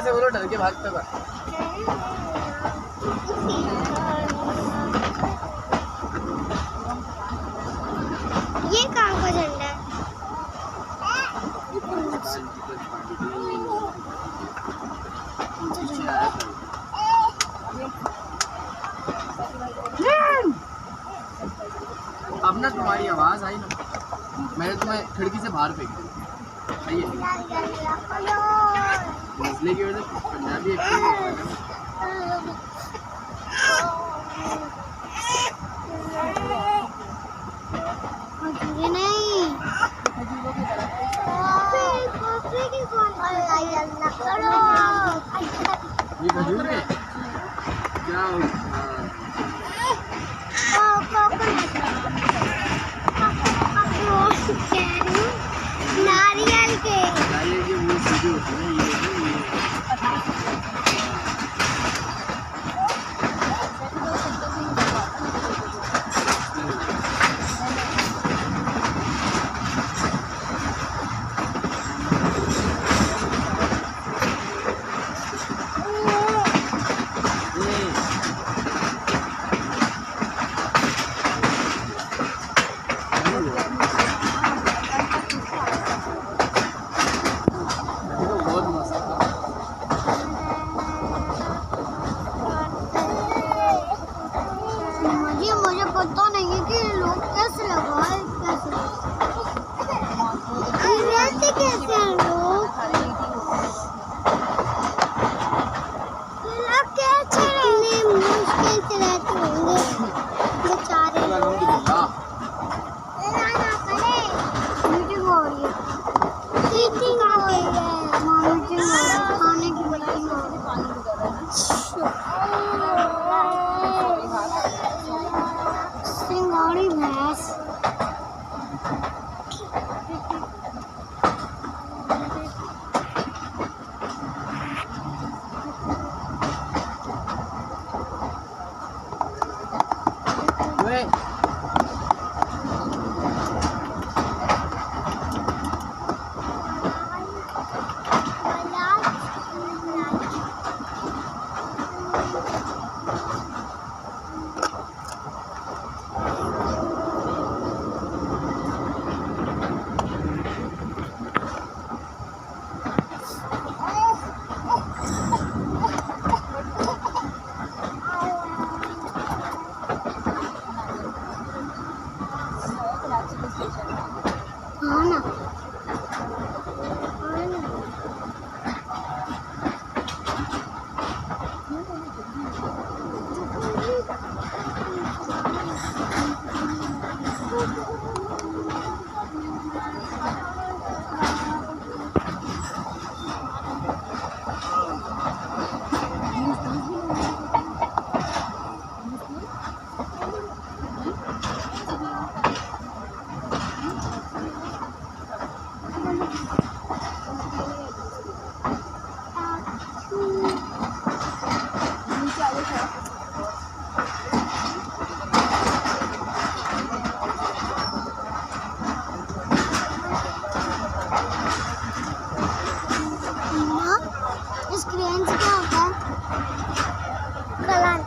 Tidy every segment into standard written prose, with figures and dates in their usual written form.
से बोलो, डर के भागता था। ये कहाँ का झंडा है? अब ना तुम्हारी आवाज आई ना, मैंने तुम्हें खिड़की से बाहर फेंक दिया। मसले की वजह से पंजाबी ये खजूर है क्या? नारियल के वो सीधे होते हैं ये मुझे पता नहीं है कि लोग कैसे लगाए, कैसे हैं लोग कैसे रहने मुश्किल से रहते होंगे बेचारे लोग। मीटिंग हो रही है, मीटिंग हो रही है, मीटिंग हो रही है, खाने की मीटिंग हो रही है। सिंगाड़ी भैंस स्क्रीन से क्या होता है? करंट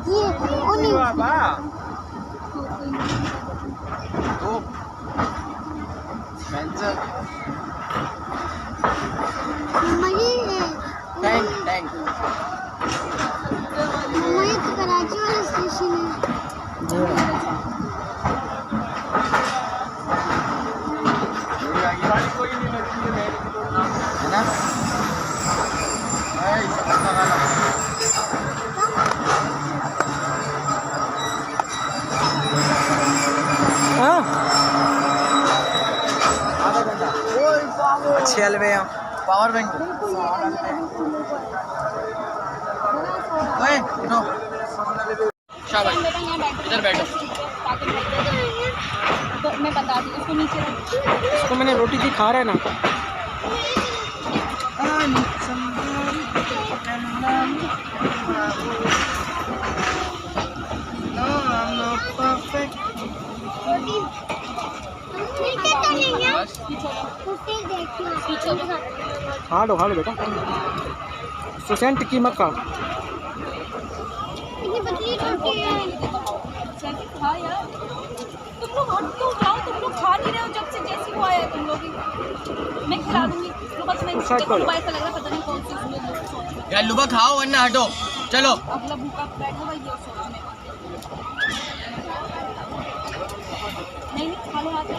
ये उन्हीं टैंक टैंक ये तो कराची वाला स्टेशन है। है ना? अच्छे हलवे हैं पावर बैंक शाबाश, बेटा यहाँ बैठो, इधर बैठो। ताकि तो मैं बता दी उसको नीचे रख। इसको मैंने रोटी दी खा रहा है ना। पीछे हो जा। खा लो बेटा। सुसेंट की मत खाओ। खा यार, तुम लोग हट क्यों जाओ? तुम लोग खा नहीं रहे हो जब से, जैसे वो आया तुम लोग ही। मैं खिला दूंगी तो बस। मैं साइड पर लो। देखो ऐसा लग रहा है पता नहीं कौन सी उसमें लोग सोच रहे हैं। यार लुबा खाओ वरना हटो, चलो। अगला भूखा बैठा हुआ ये सोच में। नहीं खा लो हाथ में।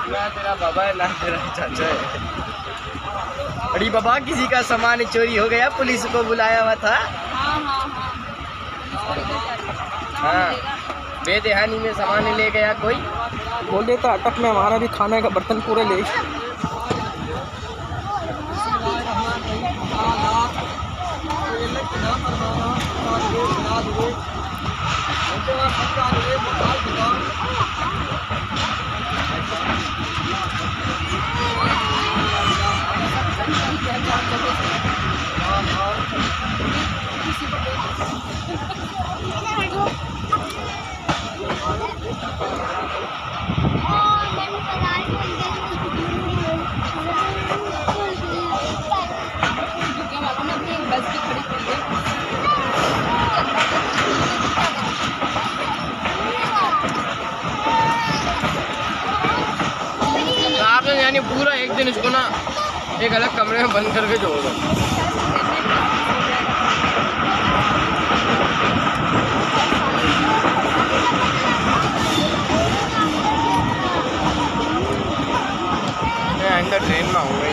ना तेरा बाबा है ना तेरा चाचा है। अरे बाबा किसी का सामान चोरी हो गया, पुलिस को बुलाया हुआ था। हाँ, बेदहानी में सामान ले गया कोई। बोल देता अटक में हमारा भी खाने का बर्तन पूरे ले। बस की खड़ी कर दे। तो आपने यानी पूरा एक दिन इसको ना एक अलग कमरे में बंद करके छोड़ दो। मैं अंदर ट्रेन में आऊँगा ही।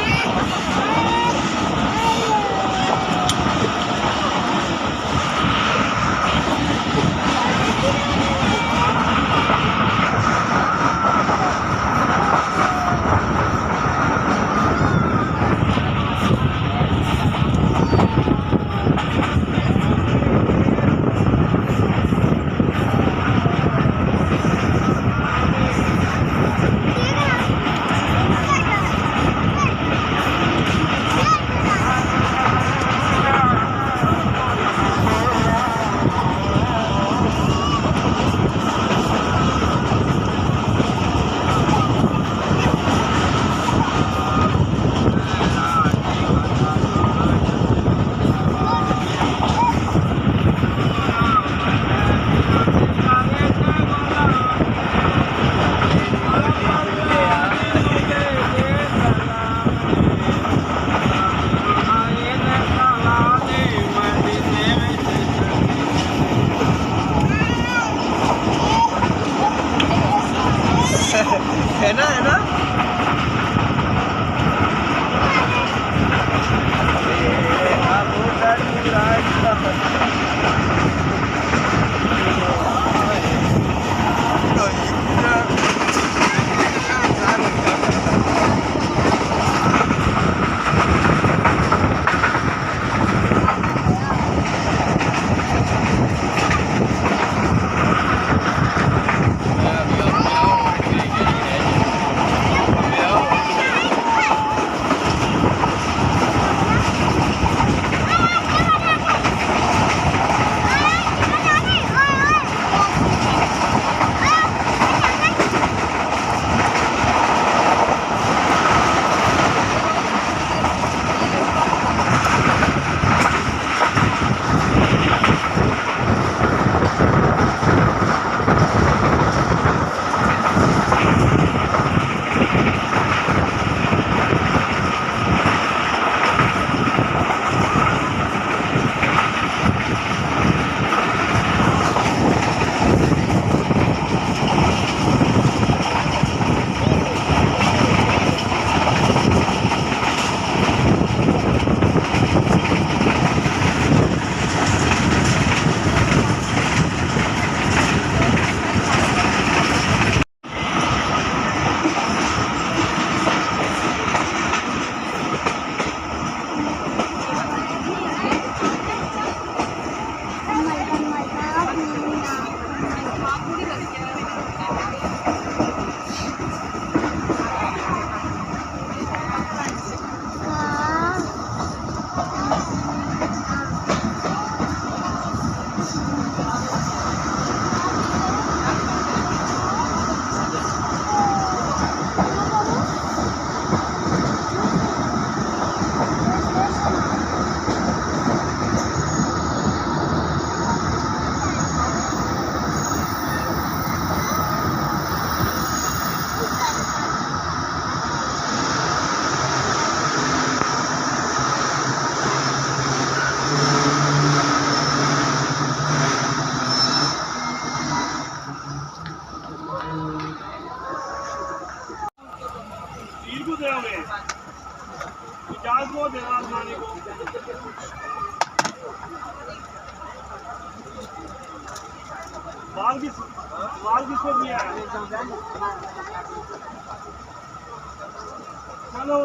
है ना दोगे? इजाजत को देगा आजमाने को। बाल किसको दिया है? चलो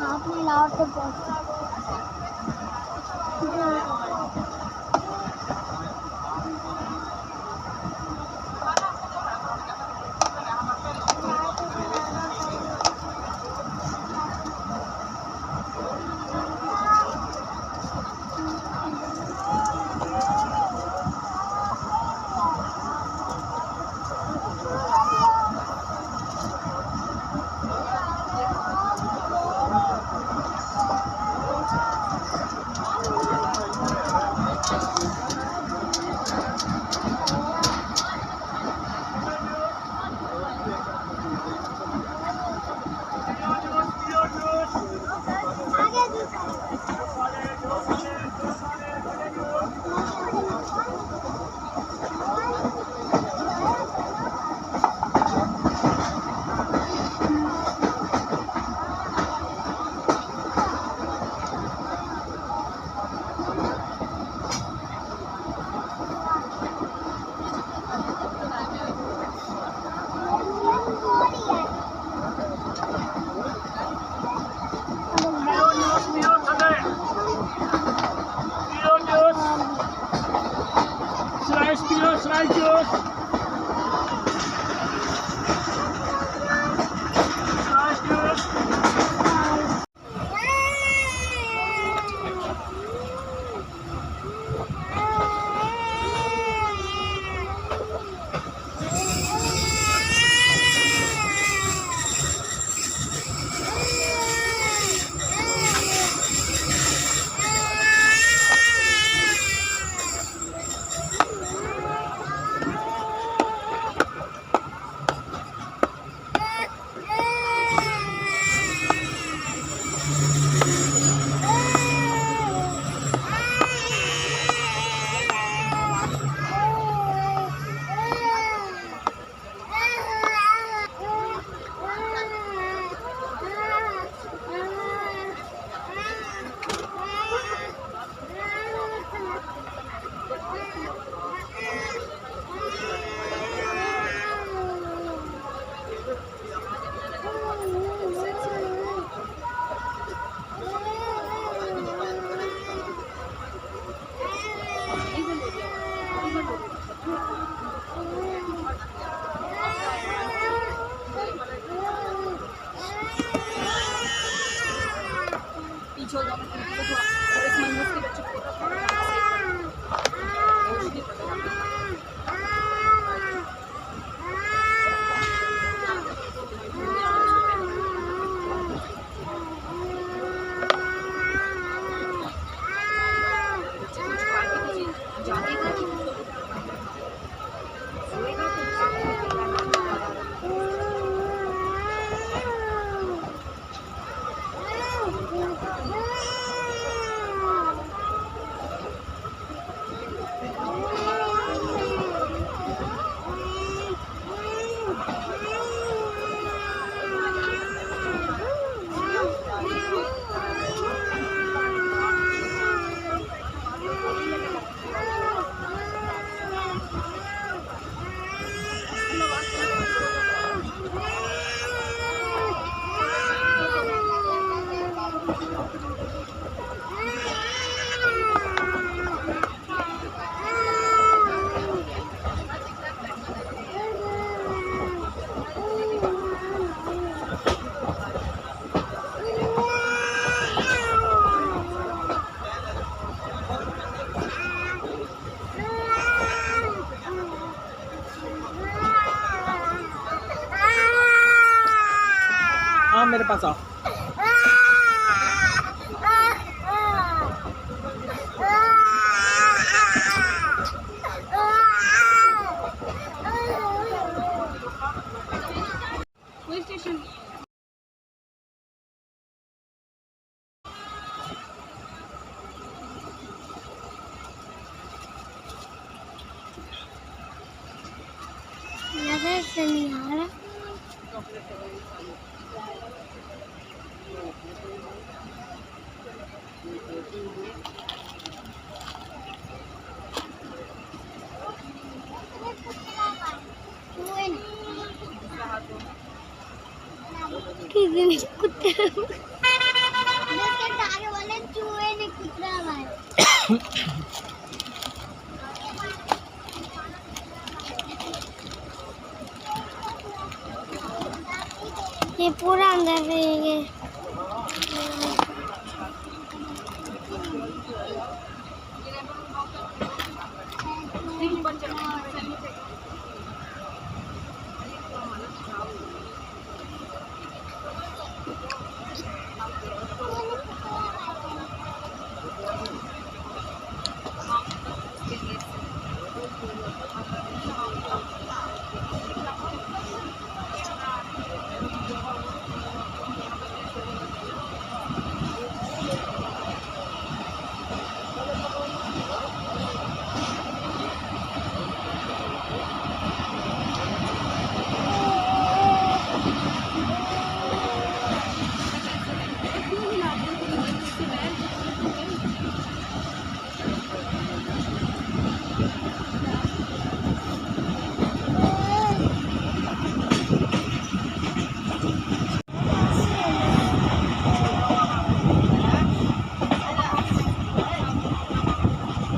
आपने लाओ तो बहुत Slice juice. Slice juice. छोटा सा। पुलिस स्टेशन नजर से नहीं आ रहा। किसी ने कुत्ते वाले चूहे ने कुतरा मारा। ये पूरा अंदर से ये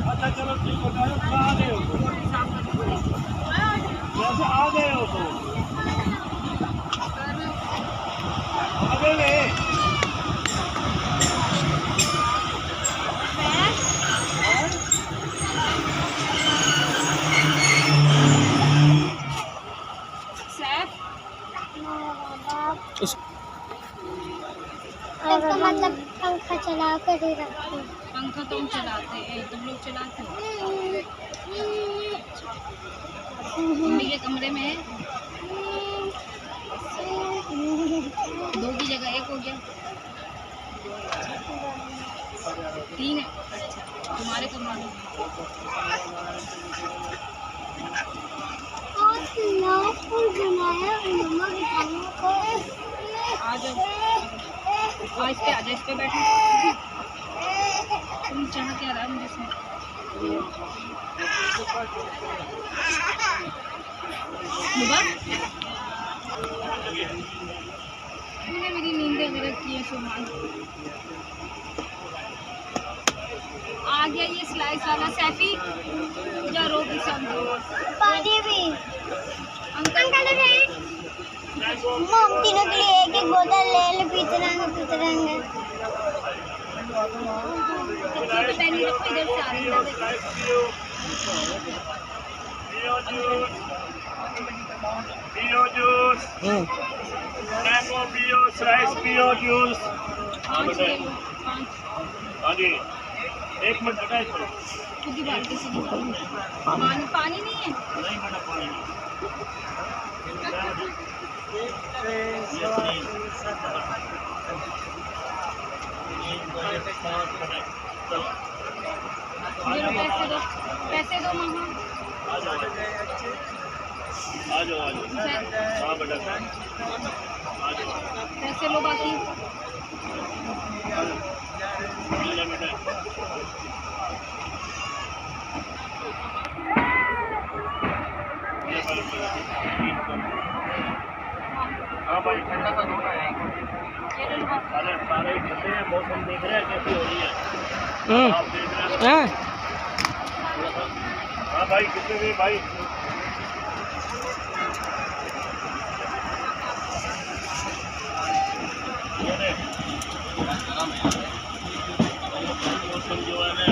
अच्छा चलो ठीक बताओ कहाँ आ गए हो जैसे आ गए हो तो आ गए तो मतलब पंखा चला कर ही रखते हैं। पंखा तुम चलाते हैं, तुम लोग चलाते हो? मम्मी के कमरे में है, दो की जगह एक हो गया, तीन है। अच्छा, तुम्हारे कमरे में आ जाओ, आज पे आ जाओ, इस पे बैठो। तुम चाह क्या रहा है मुझे से? मैंने मेरी नींद वगैरह की है सुमान। आ गया ये स्लाइस वाला सैफी, जा रो की समझो। पानी भी अंकल मम तीनों के लिए एक एक बोतल ले ले, पीते रहेंगे। पहनी रखो, इधर से आ रही है। पियो जूस मैंगो पियो स्लाइस पियो जूस हाँ बेटा हाँ जी 1 मिनट बेटा इसको खुद ही बाल्टी से निकालो। पानी नहीं है? नहीं बेटा पानी नहीं पैसे दो मामा। आ जाओ हाँ बेटा आ जाओ पैसे लो बाकी। बेटा हाँ भाई ठंडा सा दूध है सारे सारे ठंडे हैं मौसम देख रहे हैं कैसी हो रही है आप देख रहे हैं हाँ भाई कितने भी भाई मौसम जो है ना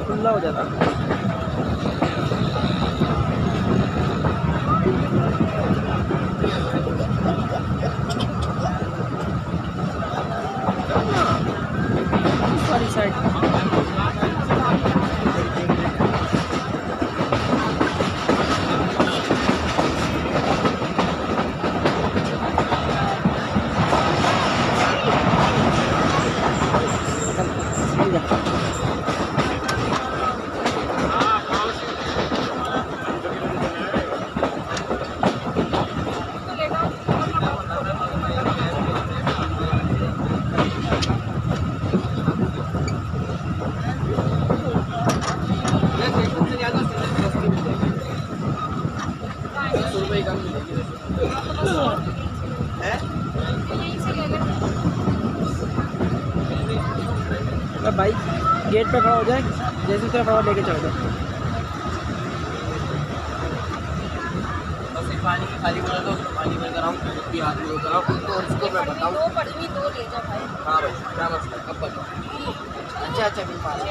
खुला हो जाता। सारी साइड भाई गेट पे खड़ा हो जाए, जैसे तेरा फटाफट लेके चल जाए। बस पानी की खाली कर दो, पानी भर कर आऊँ, भी हाथ में कर आऊँ तो उसको मैं बताऊँ। दो पड़वी दो ले जाओ भाई। हाँ भाई, क्या मसला है, कब बताओ। अच्छा अच्छा फिर पानी